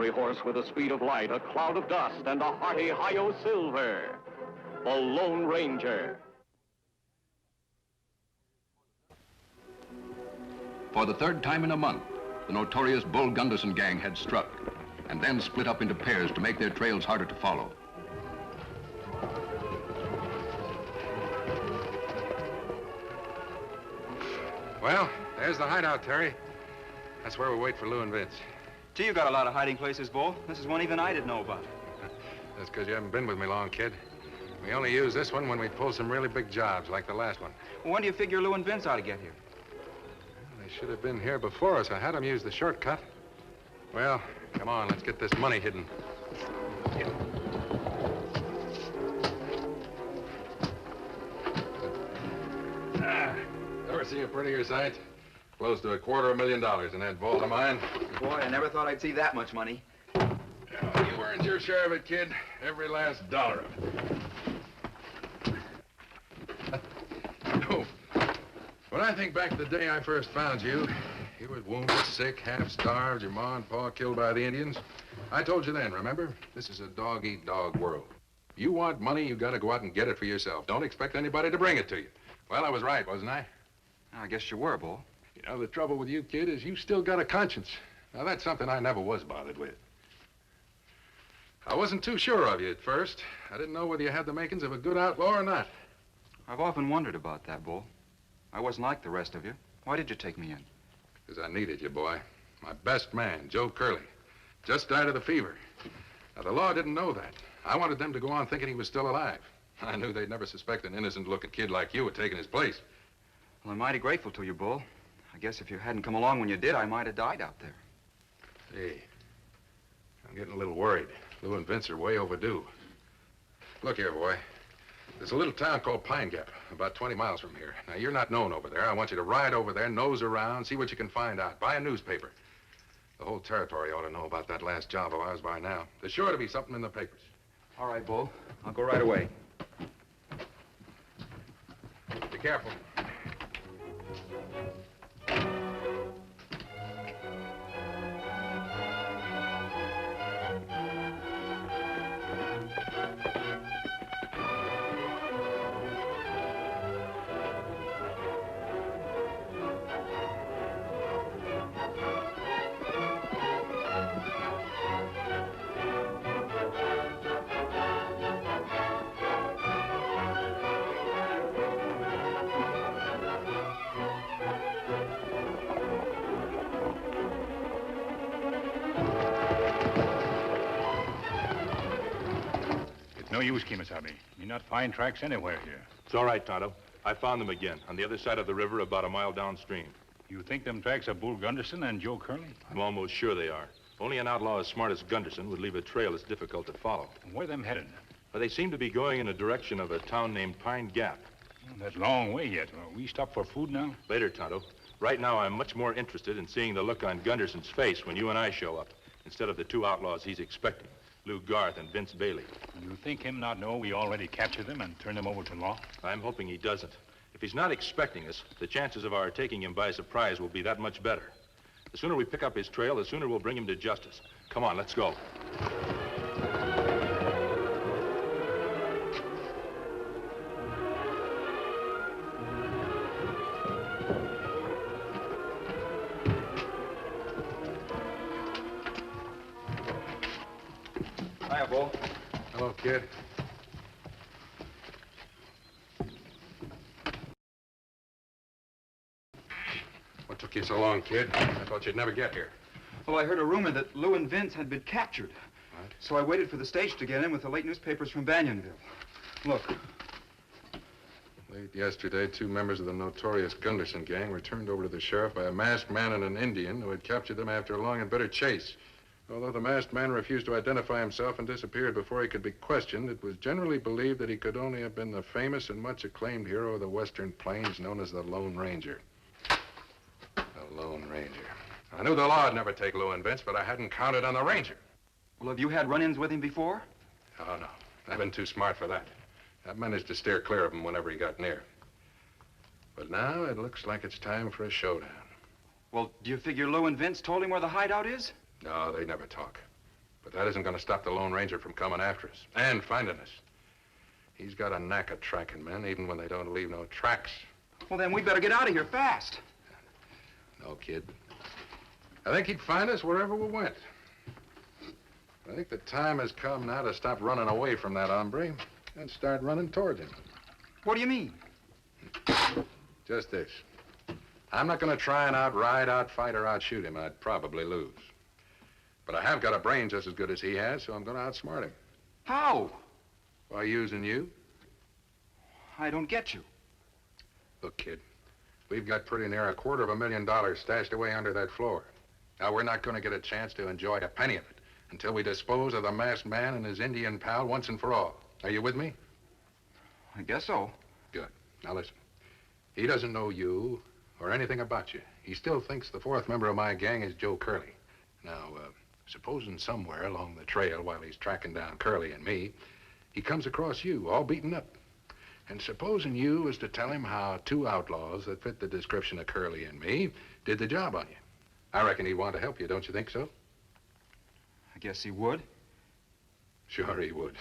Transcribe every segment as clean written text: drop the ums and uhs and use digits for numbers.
ordinary horse with the speed of light, a cloud of dust, and a hearty hi-yo silver. The Lone Ranger. For the third time in a month, the notorious Bull Gunderson gang had struck and then split up into pairs to make their trails harder to follow. Well, there's the hideout, Terry. That's where we'll wait for Lou and Vince. Gee, you got a lot of hiding places, Bull. This is one even I didn't know about. That's because you haven't been with me long, kid. We only use this one when we pull some really big jobs, like the last one. Well, when do you figure Lou and Vince ought to get here? Well, they should have been here before us. I had them use the shortcut. Well, come on, let's get this money hidden. Ever see a prettier sight? Close to $250,000 in that vault of mine. Boy, I never thought I'd see that much money. Yeah, you earned your share of it, kid. Every last dollar of it. Oh, when I think back to the day I first found you, you were wounded, sick, half-starved, your ma and pa killed by the Indians. I told you then, remember? This is a dog-eat-dog world. If you want money, you gotta go out and get it for yourself. Don't expect anybody to bring it to you. Well, I was right, wasn't I? I guess you were, Bull. You know, the trouble with you, kid, is you still got a conscience. Now, that's something I never was bothered with. I wasn't too sure of you at first. I didn't know whether you had the makings of a good outlaw or not. I've often wondered about that, Bull. I wasn't like the rest of you. Why did you take me in? Because I needed you, boy. My best man, Joe Curley. Just died of the fever. Now, the law didn't know that. I wanted them to go on thinking he was still alive. I knew they'd never suspect an innocent-looking kid like you had taken his place. Well, I'm mighty grateful to you, Bull. I guess if you hadn't come along when you did, I might have died out there. Hey, I'm getting a little worried. Lou and Vince are way overdue. Look here, boy. There's a little town called Pine Gap, about 20 miles from here. Now, you're not known over there. I want you to ride over there, nose around, see what you can find out. Buy a newspaper. The whole territory ought to know about that last job of ours by now. There's sure to be something in the papers. All right, Bull. I'll go right away. Be careful. No use, Kemo Sabe. You not find tracks anywhere here. It's all right, Tonto. I found them again, on the other side of the river, about a mile downstream. You think them tracks are Bull Gunderson and Joe Curley? I'm almost sure they are. Only an outlaw as smart as Gunderson would leave a trail that's difficult to follow. Where them headed? But they seem to be going in a direction of a town named Pine Gap. That's a long way yet. We stop for food now? Later, Tonto. Right now, I'm much more interested in seeing the look on Gunderson's face when you and I show up, instead of the two outlaws he's expecting, Lou Garth and Vince Bailey. You think him not know we already captured them and turned them over to law? I'm hoping he doesn't. If he's not expecting us, the chances of our taking him by surprise will be that much better. The sooner we pick up his trail, the sooner we'll bring him to justice. Come on, let's go. Hiya, Bull. Hello, kid. What took you so long, kid? I thought you'd never get here. Well, I heard a rumor that Lou and Vince had been captured. What? So I waited for the stage to get in with the late newspapers from Banyanville. Look. Late yesterday, two members of the notorious Gunderson gang were turned over to the sheriff by a masked man and an Indian who had captured them after a long and bitter chase. Although the masked man refused to identify himself and disappeared before he could be questioned, it was generally believed that he could only have been the famous and much acclaimed hero of the Western Plains known as the Lone Ranger. The Lone Ranger. I knew the law would never take Lou and Vince, but I hadn't counted on the Ranger. Well, have you had run-ins with him before? Oh, no. I've been too smart for that. I managed to steer clear of him whenever he got near. But now it looks like it's time for a showdown. Well, do you figure Lou and Vince told him where the hideout is? No, they never talk. But that isn't going to stop the Lone Ranger from coming after us and finding us. He's got a knack of tracking men, even when they don't leave no tracks. Well, then we better get out of here fast. No, kid. I think he'd find us wherever we went. I think the time has come now to stop running away from that hombre and start running towards him. What do you mean? Just this. I'm not going to try and outride, outfight, or outshoot him. I'd probably lose. But I have got a brain just as good as he has, so I'm going to outsmart him. How? By using you. I don't get you. Look, kid, we've got pretty near $250,000 stashed away under that floor. Now, we're not going to get a chance to enjoy a penny of it until we dispose of the masked man and his Indian pal once and for all. Are you with me? I guess so. Good. Now, listen. He doesn't know you or anything about you. He still thinks the fourth member of my gang is Joe Curley. Now, supposing somewhere along the trail while he's tracking down Curley and me, he comes across you, all beaten up. And supposing you was to tell him how two outlaws that fit the description of Curley and me did the job on you. I reckon he'd want to help you, don't you think so? I guess he would. Sure he would.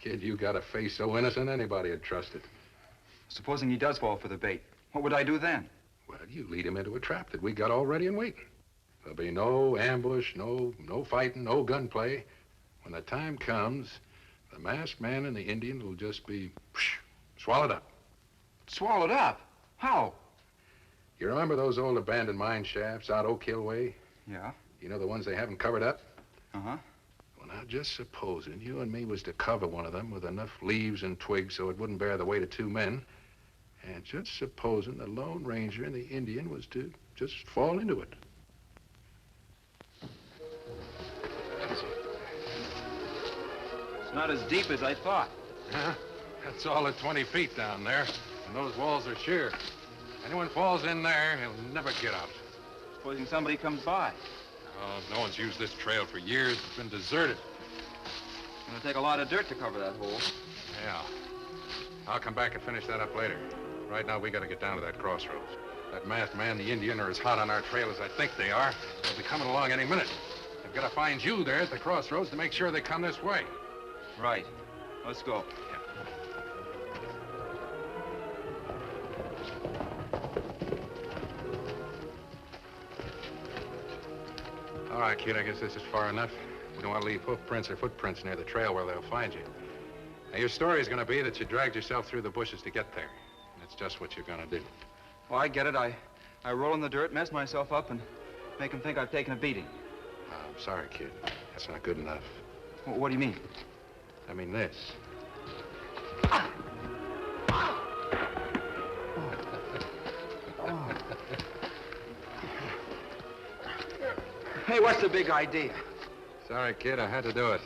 Kid, you got a face so innocent anybody would trust it. Supposing he does fall for the bait, what would I do then? Well, you lead him into a trap that we got all ready and waiting. There'll be no ambush, no fighting, no gunplay. When the time comes, the masked man and the Indian will just be swallowed up. Swallowed up? How? You remember those old abandoned mine shafts out Oak Hill way? Yeah. You know the ones they haven't covered up? Uh-huh. Well, now, just supposing you and me was to cover one of them with enough leaves and twigs so it wouldn't bear the weight of two men, and just supposing the Lone Ranger and the Indian was to just fall into it. It's not as deep as I thought. Huh? That's all at 20 feet down there, and those walls are sheer. Anyone falls in there, he'll never get out. Supposing somebody comes by. Oh, no one's used this trail for years. It's been deserted. It's gonna take a lot of dirt to cover that hole. Yeah. I'll come back and finish that up later. Right now, we gotta get down to that crossroads. That masked man, the Indian, are as hot on our trail as I think they are. They'll be coming along any minute. They've got to find you there at the crossroads to make sure they come this way. Right. Let's go. All right, kid, I guess this is far enough. We don't want to leave hoofprints or footprints near the trail where they'll find you. Now, your story is going to be that you dragged yourself through the bushes to get there. That's just what you're going to do. Well, I get it. I roll in the dirt, mess myself up, and make them think I've taken a beating. I'm sorry, kid. That's not good enough. What do you mean? I mean this. Hey, what's the big idea? Sorry, kid, I had to do it.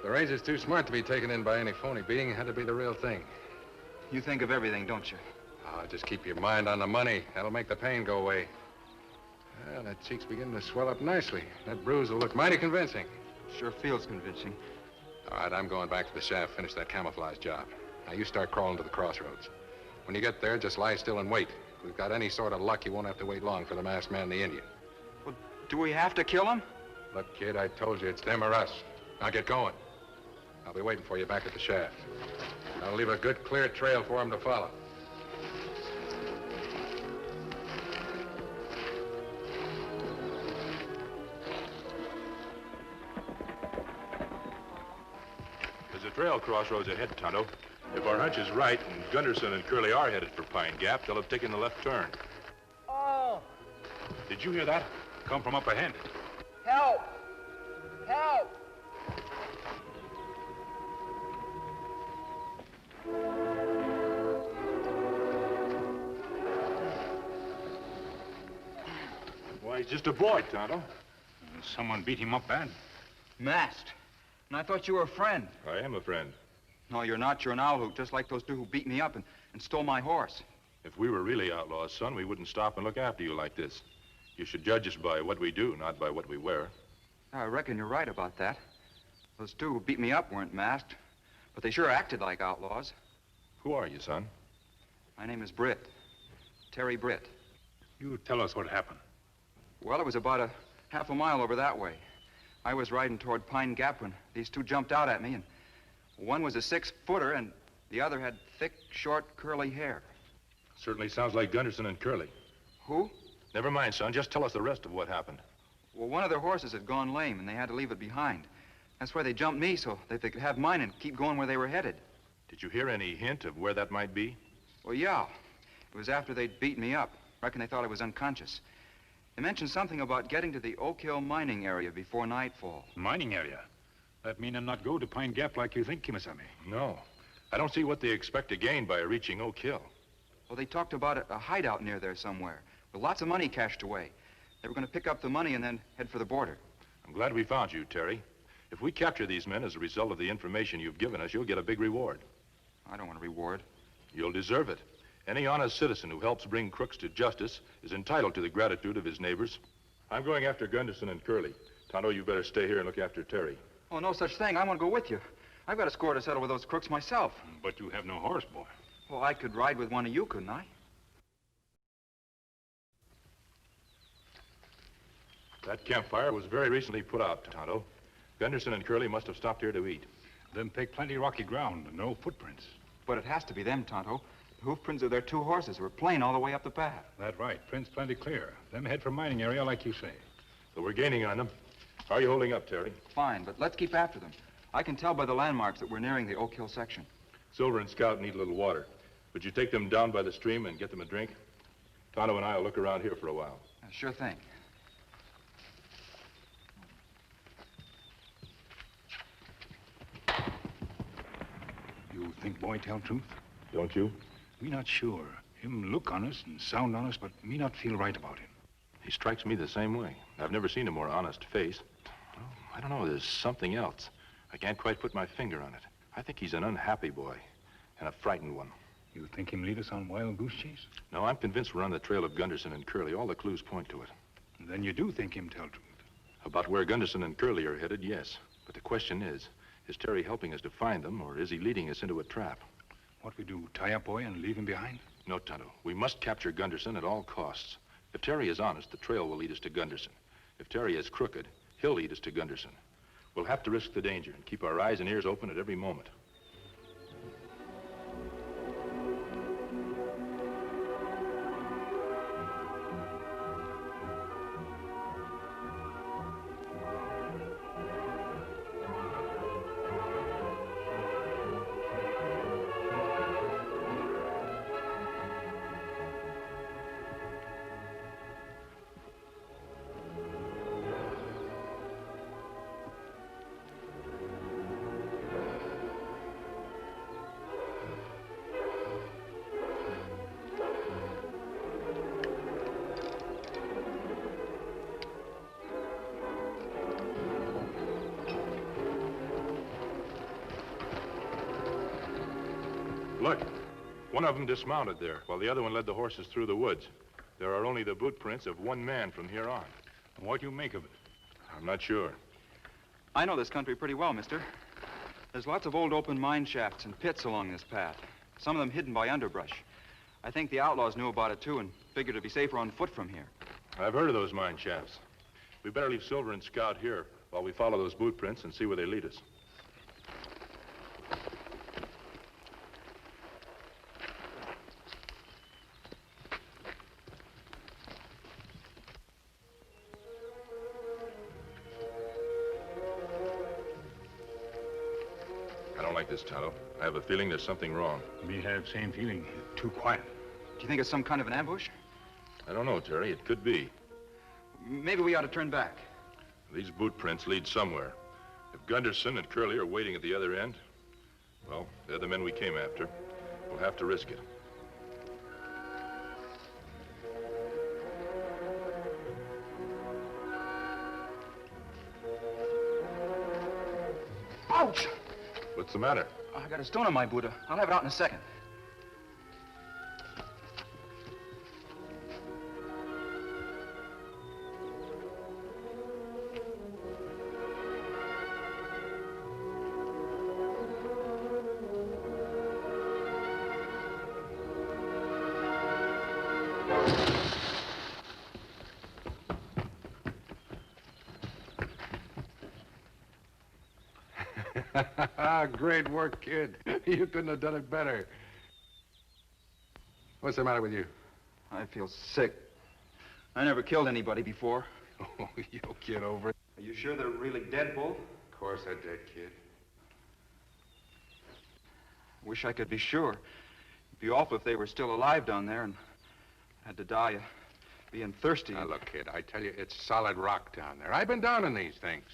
The Ranger's too smart to be taken in by any phony beating. It had to be the real thing. You think of everything, don't you? Oh, just keep your mind on the money. That'll make the pain go away. Well, that cheek's beginning to swell up nicely. That bruise will look mighty convincing. Sure feels convincing. All right, I'm going back to the shaft, finish that camouflage job. Now, you start crawling to the crossroads. When you get there, just lie still and wait. If we've got any sort of luck, you won't have to wait long for the masked man and the Indian. Well, do we have to kill him? Look, kid, I told you, it's them or us. Now, get going. I'll be waiting for you back at the shaft. I'll leave a good, clear trail for him to follow. There's a trail crossroads ahead, Tonto. If our hunch is right and Gunderson and Curley are headed for Pine Gap, they'll have taken the left turn. Oh, Did you hear that? Come from up ahead. help! Help! Why, he's just a boy, Tonto. Someone beat him up bad. Masked. And I thought you were a friend. I am a friend. No, you're not. You're an owl hoot, just like those two who beat me up and stole my horse. If we were really outlaws, son, we wouldn't stop and look after you like this. You should judge us by what we do, not by what we wear. I reckon you're right about that. Those two who beat me up weren't masked, but they sure acted like outlaws. Who are you, son? My name is Britt. Terry Britt. You tell us what happened. Well, it was about half a mile over that way. I was riding toward Pine Gap when these two jumped out at me, and one was a 6-footer, and the other had thick, short, curly hair. Certainly sounds like Gunderson and Curly. Who? Never mind, son. Just tell us the rest of what happened. Well, one of their horses had gone lame, and they had to leave it behind. That's why they jumped me, so that they could have mine and keep going where they were headed. Did you hear any hint of where that might be? Well, yeah. It was after they'd beat me up. Reckon they thought I was unconscious. They mentioned something about getting to the Oak Hill mining area before nightfall. Mining area? That mean I'm not go to Pine Gap like you think, Kemo Sabe. No. I don't see what they expect to gain by reaching Oak Hill. Well, they talked about a hideout near there somewhere, with lots of money cached away. They were going to pick up the money and then head for the border. I'm glad we found you, Terry. If we capture these men as a result of the information you've given us, you'll get a big reward. I don't want a reward. You'll deserve it. Any honest citizen who helps bring crooks to justice is entitled to the gratitude of his neighbors. I'm going after Gunderson and Curly. Tonto, you better stay here and look after Terry. Oh, no such thing. I want to go with you. I've got a score to settle with those crooks myself. But you have no horse, boy. Well, I could ride with one of you, couldn't I? That campfire was very recently put out, Tonto. Gunderson and Curly must have stopped here to eat. Them pick plenty rocky ground, no footprints. But it has to be them, Tonto. The hoof prints of their two horses were plain all the way up the path. That right. Prints plenty clear. Them head for mining area like you say. So we're gaining on them. How are you holding up, Terry? Fine, but let's keep after them. I can tell by the landmarks that we're nearing the Oak Hill section. Silver and Scout need a little water. Would you take them down by the stream and get them a drink? Tonto and I will look around here for a while. Sure thing. You think boy tell truth? Don't you? Me not sure. Him look honest and sound honest, but me not feel right about him. He strikes me the same way. I've never seen a more honest face. Oh, I don't know. There's something else. I can't quite put my finger on it. I think he's an unhappy boy and a frightened one. You think him lead us on wild goose chase? No, I'm convinced we're on the trail of Gunderson and Curly. All the clues point to it. Then you do think him tell truth. About where Gunderson and Curly are headed, yes. But the question is Terry helping us to find them, or is he leading us into a trap? What we do, tie up boy and leave him behind? No, Tonto. We must capture Gunderson at all costs. If Terry is honest, the trail will lead us to Gunderson. If Terry is crooked, he'll lead us to Gunderson. We'll have to risk the danger and keep our eyes and ears open at every moment. Look, one of them dismounted there, while the other one led the horses through the woods. There are only the boot prints of one man from here on. What do you make of it? I'm not sure. I know this country pretty well, mister. There's lots of old open mine shafts and pits along this path. Some of them hidden by underbrush. I think the outlaws knew about it, too, and figured it'd be safer on foot from here. I've heard of those mine shafts. We better leave Silver and Scout here while we follow those boot prints and see where they lead us. I don't like this, Tonto. I have a feeling there's something wrong. Me have same feeling. Too quiet. Do you think it's some kind of an ambush? I don't know, Terry. It could be. Maybe we ought to turn back. These boot prints lead somewhere. If Gunderson and Curly are waiting at the other end, well, they're the men we came after. We'll have to risk it. Ouch! What's the matter? I got a stone on my boot. I'll have it out in a second. Great work, kid. You couldn't have done it better. What's the matter with you? I feel sick. I never killed anybody before. Oh, you'll get over it. Are you sure they're really dead, Bull? Of course I did, kid. Wish I could be sure. It'd be awful if they were still alive down there and had to die being thirsty. Now, look, kid, I tell you, it's solid rock down there. I've been down in these things.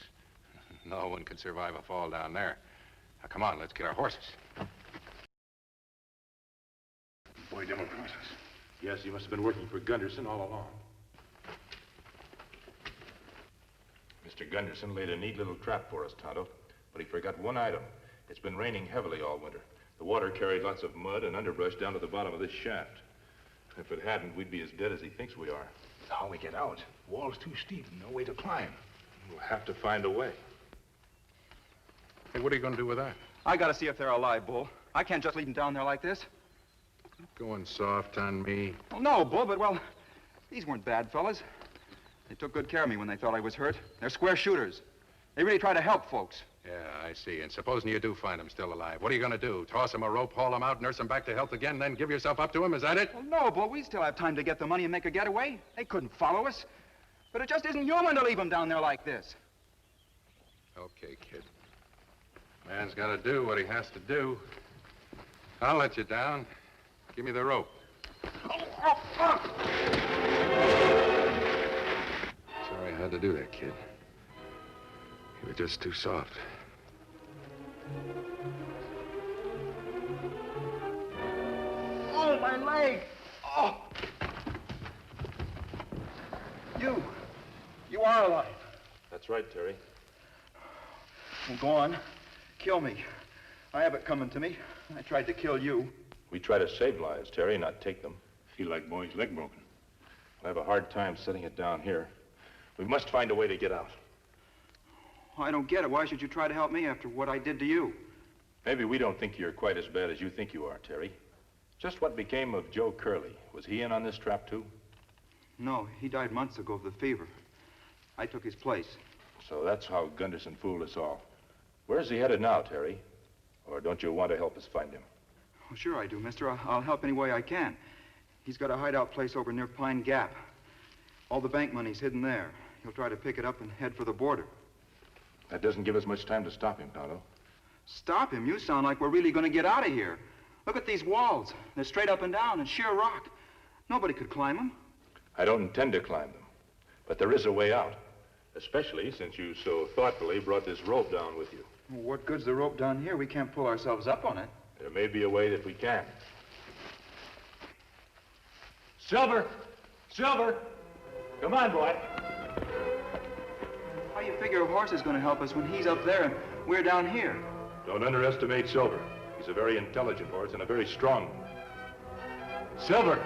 No one can survive a fall down there. Now, come on, let's get our horses. Boy, double-cross us. Yes, he must have been working for Gunderson all along. Mr. Gunderson laid a neat little trap for us, Tonto, but he forgot one item. It's been raining heavily all winter. The water carried lots of mud and underbrush down to the bottom of this shaft. If it hadn't, we'd be as dead as he thinks we are. How we get out? Wall's too steep, no way to climb. We'll have to find a way. Hey, what are you going to do with that? I gotta see if they're alive, Bull. I can't just leave them down there like this. Going soft on me. Well, no, Bull, but, well, these weren't bad fellas. They took good care of me when they thought I was hurt. They're square shooters. They really try to help folks. Yeah, I see. And supposing you do find him still alive, what are you going to do? Toss him a rope, haul him out, nurse him back to health again, then give yourself up to him? Is that it? Well, no, Bull, we still have time to get the money and make a getaway. They couldn't follow us. But it just isn't human to leave them down there like this. Okay, kid. Man's got to do what he has to do. I'll let you down. Give me the rope. Sorry I had to do that, kid. You were just too soft. Oh, my leg! Oh! You are alive. That's right, Terry. Well, go on. Kill me. I have it coming to me. I tried to kill you. We try to save lives, Terry, not take them. Feel like boy's leg broken. I have a hard time setting it down here. We must find a way to get out. I don't get it. Why should you try to help me after what I did to you? Maybe we don't think you're quite as bad as you think you are, Terry. Just what became of Joe Curley? Was he in on this trap, too? No, he died months ago of the fever. I took his place. So that's how Gunderson fooled us all. Where's he headed now, Terry? Or don't you want to help us find him? Oh, sure I do, mister. I'll help any way I can. He's got a hideout place over near Pine Gap. All the bank money's hidden there. He'll try to pick it up and head for the border. That doesn't give us much time to stop him, Tonto. Stop him? You sound like we're really going to get out of here. Look at these walls. They're straight up and down and sheer rock. Nobody could climb them. I don't intend to climb them, but there is a way out, especially since you so thoughtfully brought this rope down with you. Well, what good's the rope down here? We can't pull ourselves up on it. There may be a way that we can. Silver! Silver! Come on, boy. How you figure a horse is going to help us when he's up there and we're down here? Don't underestimate Silver. He's a very intelligent horse and a very strong one. Silver!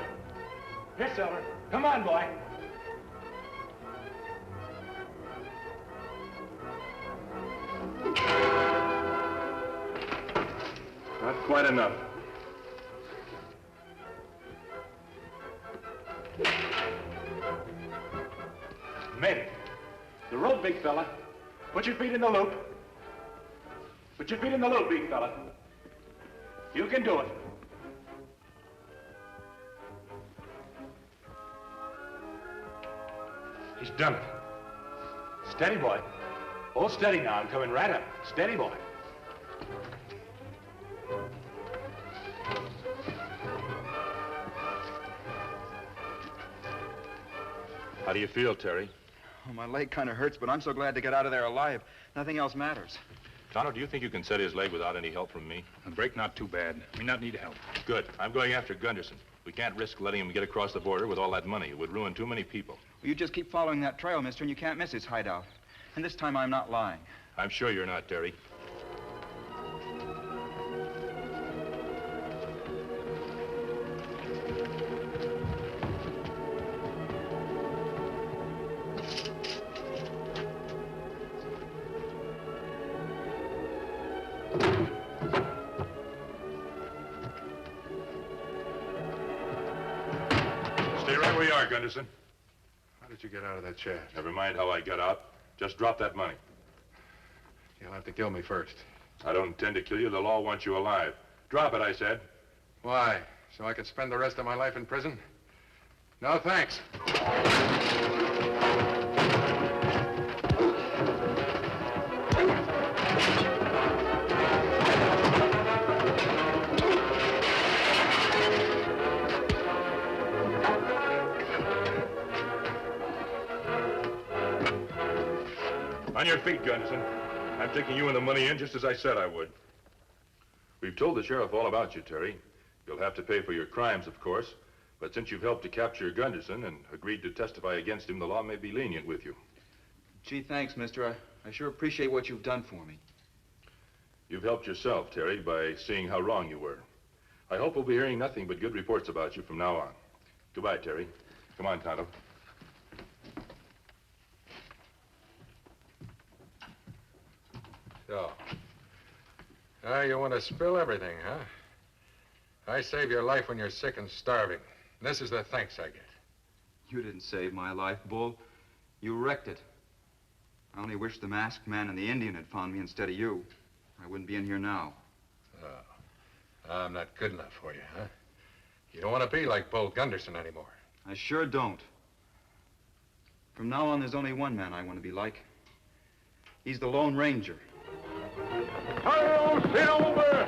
Here, Silver. Come on, boy. Not quite enough. Made it. The rope, big fella. Put your feet in the loop. Put your feet in the loop, big fella. You can do it. He's done it. Steady, boy. Hold steady now. I'm coming right up. Steady, boy. How do you feel, Terry? Oh, my leg kind of hurts, but I'm so glad to get out of there alive. Nothing else matters. Tonto, do you think you can set his leg without any help from me? The break not too bad. We not need help. Good. I'm going after Gunderson. We can't risk letting him get across the border with all that money. It would ruin too many people. Well, you just keep following that trail, mister, and you can't miss his hideout. And this time I'm not lying. I'm sure you're not, Terry. Stay right where you are, Gunderson. How did you get out of that shaft? Never mind how I got out. Just drop that money. You'll have to kill me first. I don't intend to kill you. The law wants you alive. Drop it, I said. Why? So I could spend the rest of my life in prison? No, thanks. On your feet, Gunderson. I'm taking you and the money in just as I said I would. We've told the sheriff all about you, Terry. You'll have to pay for your crimes, of course. But since you've helped to capture Gunderson and agreed to testify against him, the law may be lenient with you. Gee, thanks, mister. I sure appreciate what you've done for me. You've helped yourself, Terry, by seeing how wrong you were. I hope we'll be hearing nothing but good reports about you from now on. Goodbye, Terry. Come on, Tonto. So. You want to spill everything, huh? I save your life when you're sick and starving. This is the thanks I get. You didn't save my life, Bull. You wrecked it. I only wish the masked man and the Indian had found me instead of you. I wouldn't be in here now. Oh. I'm not good enough for you, huh? You don't want to be like Bull Gunderson anymore. I sure don't. From now on, there's only one man I want to be like. He's the Lone Ranger. Silver!